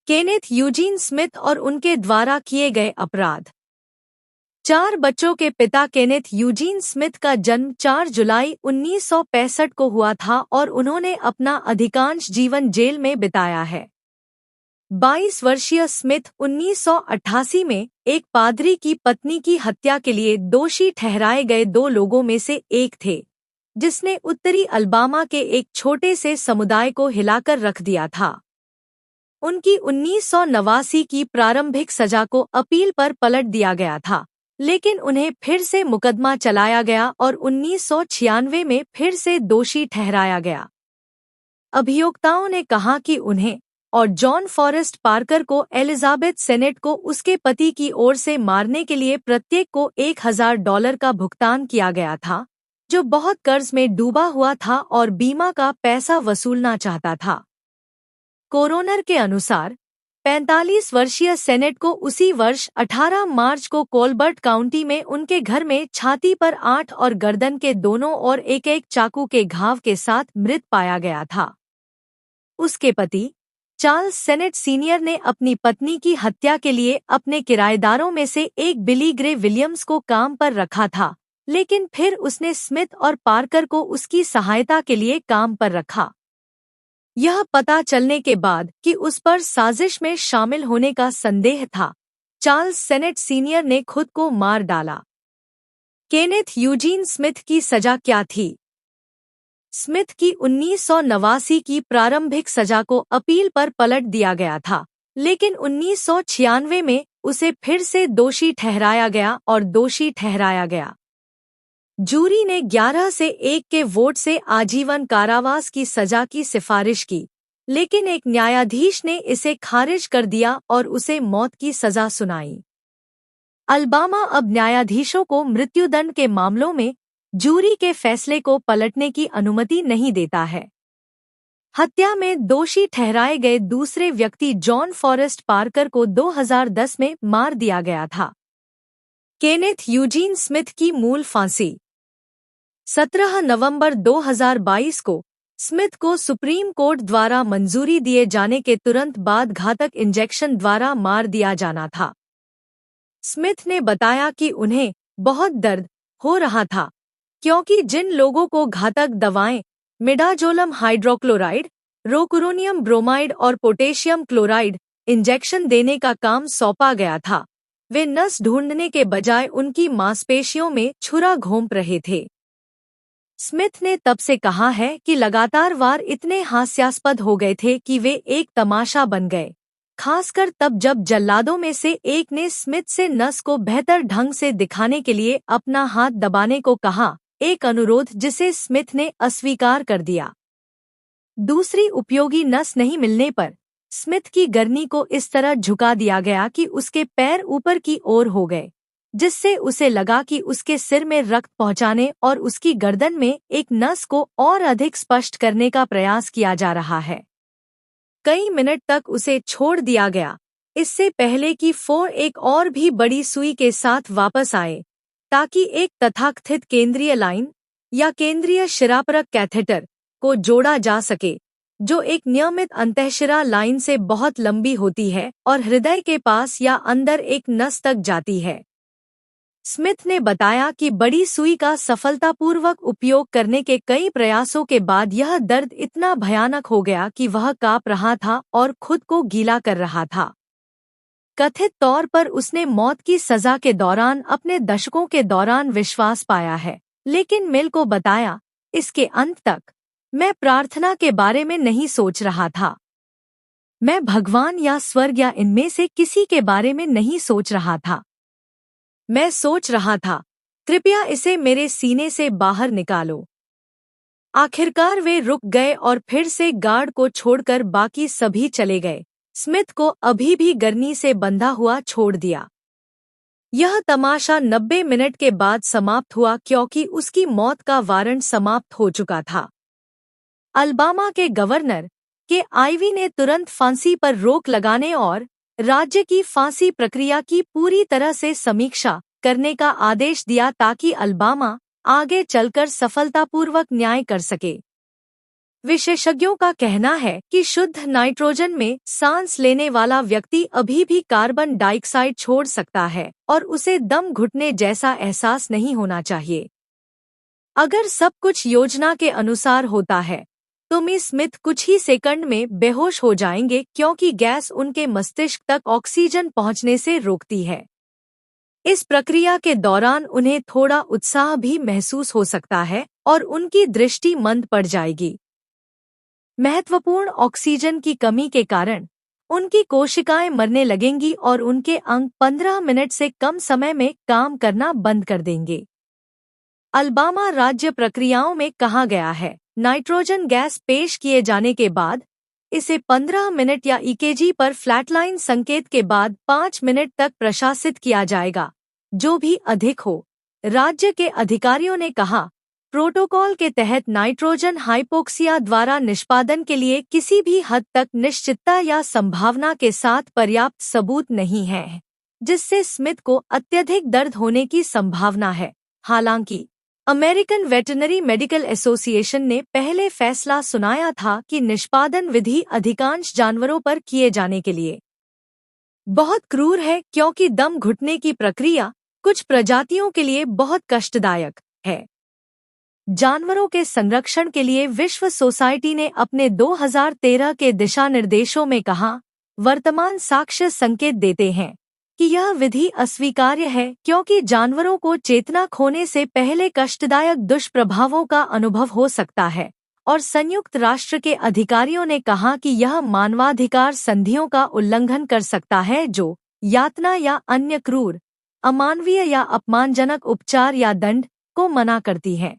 Kenneth Eugene Smith और उनके द्वारा किए गए अपराध। 4 बच्चों के पिता केनेथ यूजीन स्मिथ का जन्म 4 जुलाई 1965 को हुआ था और उन्होंने अपना अधिकांश जीवन जेल में बिताया है। 22 वर्षीय स्मिथ 1988 में एक पादरी की पत्नी की हत्या के लिए दोषी ठहराए गए 2 लोगों में से एक थे, जिसने उत्तरी अल्बामा के एक छोटे से समुदाय को हिलाकर रख दिया था। उनकी 1989 की प्रारंभिक सजा को अपील पर पलट दिया गया था, लेकिन उन्हें फिर से मुकदमा चलाया गया और 1996 में फिर से दोषी ठहराया गया। अभियोक्ताओं ने कहा कि उन्हें और जॉन फॉरेस्ट पार्कर को एलिजाबेथ सेनेट को उसके पति की ओर से मारने के लिए प्रत्येक को $1000 का भुगतान किया गया था, जो बहुत कर्ज में डूबा हुआ था और बीमा का पैसा वसूलना चाहता था। कोरोनर के अनुसार 45 वर्षीय सेनेट को उसी वर्ष 18 मार्च को कोलबर्ट काउंटी में उनके घर में छाती पर 8 और गर्दन के दोनों ओर एक चाकू के घाव के साथ मृत पाया गया था। उसके पति चार्ल्स सेनेट सीनियर ने अपनी पत्नी की हत्या के लिए अपने किराएदारों में से एक बिली ग्रे विलियम्स को काम पर रखा था, लेकिन फिर उसने स्मिथ और पार्कर को उसकी सहायता के लिए काम पर रखा। यह पता चलने के बाद कि उस पर साजिश में शामिल होने का संदेह था, चार्ल्स सेनेट सीनियर ने खुद को मार डाला। केनेथ यूजीन स्मिथ की सजा क्या थी? स्मिथ की 1989 की प्रारंभिक सजा को अपील पर पलट दिया गया था, लेकिन 1996 में उसे फिर से दोषी ठहराया गया और दोषी ठहराया गया। जूरी ने 11 से 1 के वोट से आजीवन कारावास की सजा की सिफारिश की, लेकिन एक न्यायाधीश ने इसे खारिज कर दिया और उसे मौत की सजा सुनाई। अल्बामा अब न्यायाधीशों को मृत्युदंड के मामलों में जूरी के फैसले को पलटने की अनुमति नहीं देता है। हत्या में दोषी ठहराए गए दूसरे व्यक्ति जॉन फॉरेस्ट पार्कर को 2010 में मार दिया गया था। केनेथ यूजीन स्मिथ की मूल फांसी। 17 नवंबर 2022 को स्मिथ को सुप्रीम कोर्ट द्वारा मंजूरी दिए जाने के तुरंत बाद घातक इंजेक्शन द्वारा मार दिया जाना था। स्मिथ ने बताया कि उन्हें बहुत दर्द हो रहा था, क्योंकि जिन लोगों को घातक दवाएं मिडाजोलम हाइड्रोक्लोराइड, रोकुरोनियम ब्रोमाइड और पोटेशियम क्लोराइड इंजेक्शन देने का काम सौंपा गया था, वे नस ढूंढने के बजाय उनकी मांसपेशियों में छुरा घोंप रहे थे। स्मिथ ने तब से कहा है कि लगातार वार इतने हास्यास्पद हो गए थे कि वे एक तमाशा बन गए, खासकर तब जब जल्लादों में से एक ने स्मिथ से नस को बेहतर ढंग से दिखाने के लिए अपना हाथ दबाने को कहा, एक अनुरोध जिसे स्मिथ ने अस्वीकार कर दिया। दूसरी उपयोगी नस नहीं मिलने पर स्मिथ की गर्नी को इस तरह झुका दिया गया कि उसके पैर ऊपर की ओर हो गए, जिससे उसे लगा कि उसके सिर में रक्त पहुंचाने और उसकी गर्दन में एक नस को और अधिक स्पष्ट करने का प्रयास किया जा रहा है। कई मिनट तक उसे छोड़ दिया गया, इससे पहले कि फोर एक और भी बड़ी सुई के साथ वापस आए, ताकि एक तथाकथित केंद्रीय लाइन या केंद्रीय शिरापरक कैथेटर को जोड़ा जा सके, जो एक नियमित अंतःशिरा लाइन से बहुत लंबी होती है और हृदय के पास या अंदर एक नस तक जाती है। स्मिथ ने बताया कि बड़ी सुई का सफलतापूर्वक उपयोग करने के कई प्रयासों के बाद यह दर्द इतना भयानक हो गया कि वह कांप रहा था और खुद को गीला कर रहा था। कथित तौर पर उसने मौत की सजा के दौरान अपने दशकों के दौरान विश्वास पाया है, लेकिन मिल को बताया, इसके अंत तक मैं प्रार्थना के बारे में नहीं सोच रहा था। मैं भगवान या स्वर्ग या इनमें से किसी के बारे में नहीं सोच रहा था। मैं सोच रहा था, कृपया इसे मेरे सीने से बाहर निकालो। आखिरकार वे रुक गए और फिर से गार्ड को छोड़कर बाकी सभी चले गए। स्मिथ को अभी भी गर्नी से बंधा हुआ छोड़ दिया। यह तमाशा 90 मिनट के बाद समाप्त हुआ क्योंकि उसकी मौत का वारंट समाप्त हो चुका था। अल्बामा के गवर्नर के आईवी ने तुरंत फांसी पर रोक लगाने और राज्य की फांसी प्रक्रिया की पूरी तरह से समीक्षा करने का आदेश दिया ताकि अल्बामा आगे चलकर सफलतापूर्वक न्याय कर सके। विशेषज्ञों का कहना है कि शुद्ध नाइट्रोजन में सांस लेने वाला व्यक्ति अभी भी कार्बन डाइऑक्साइड छोड़ सकता है और उसे दम घुटने जैसा एहसास नहीं होना चाहिए। अगर सब कुछ योजना के अनुसार होता है तो मिस स्मिथ कुछ ही सेकंड में बेहोश हो जाएंगे, क्योंकि गैस उनके मस्तिष्क तक ऑक्सीजन पहुंचने से रोकती है। इस प्रक्रिया के दौरान उन्हें थोड़ा उत्साह भी महसूस हो सकता है और उनकी दृष्टि मंद पड़ जाएगी। महत्वपूर्ण ऑक्सीजन की कमी के कारण उनकी कोशिकाएं मरने लगेंगी और उनके अंग 15 मिनट से कम समय में काम करना बंद कर देंगे। अलबामा राज्य प्रक्रियाओं में कहा गया है, नाइट्रोजन गैस पेश किए जाने के बाद इसे 15 मिनट या ईकेजी पर फ्लैटलाइन संकेत के बाद 5 मिनट तक प्रशासित किया जाएगा, जो भी अधिक हो। राज्य के अधिकारियों ने कहा, प्रोटोकॉल के तहत नाइट्रोजन हाइपोक्सिया द्वारा निष्पादन के लिए किसी भी हद तक निश्चितता या संभावना के साथ पर्याप्त सबूत नहीं है, जिससे स्मिथ को अत्यधिक दर्द होने की संभावना है। हालांकि अमेरिकन वेटरनरी मेडिकल एसोसिएशन ने पहले फैसला सुनाया था कि निष्पादन विधि अधिकांश जानवरों पर किए जाने के लिए बहुत क्रूर है, क्योंकि दम घुटने की प्रक्रिया कुछ प्रजातियों के लिए बहुत कष्टदायक है। जानवरों के संरक्षण के लिए विश्व सोसाइटी ने अपने 2013 के दिशा निर्देशों में कहा, वर्तमान साक्ष्य संकेत देते हैं कि यह विधि अस्वीकार्य है, क्योंकि जानवरों को चेतना खोने से पहले कष्टदायक दुष्प्रभावों का अनुभव हो सकता है, और संयुक्त राष्ट्र के अधिकारियों ने कहा कि यह मानवाधिकार संधियों का उल्लंघन कर सकता है, जो यातना या अन्य क्रूर, अमानवीय या अपमानजनक उपचार या दंड को मना करती है।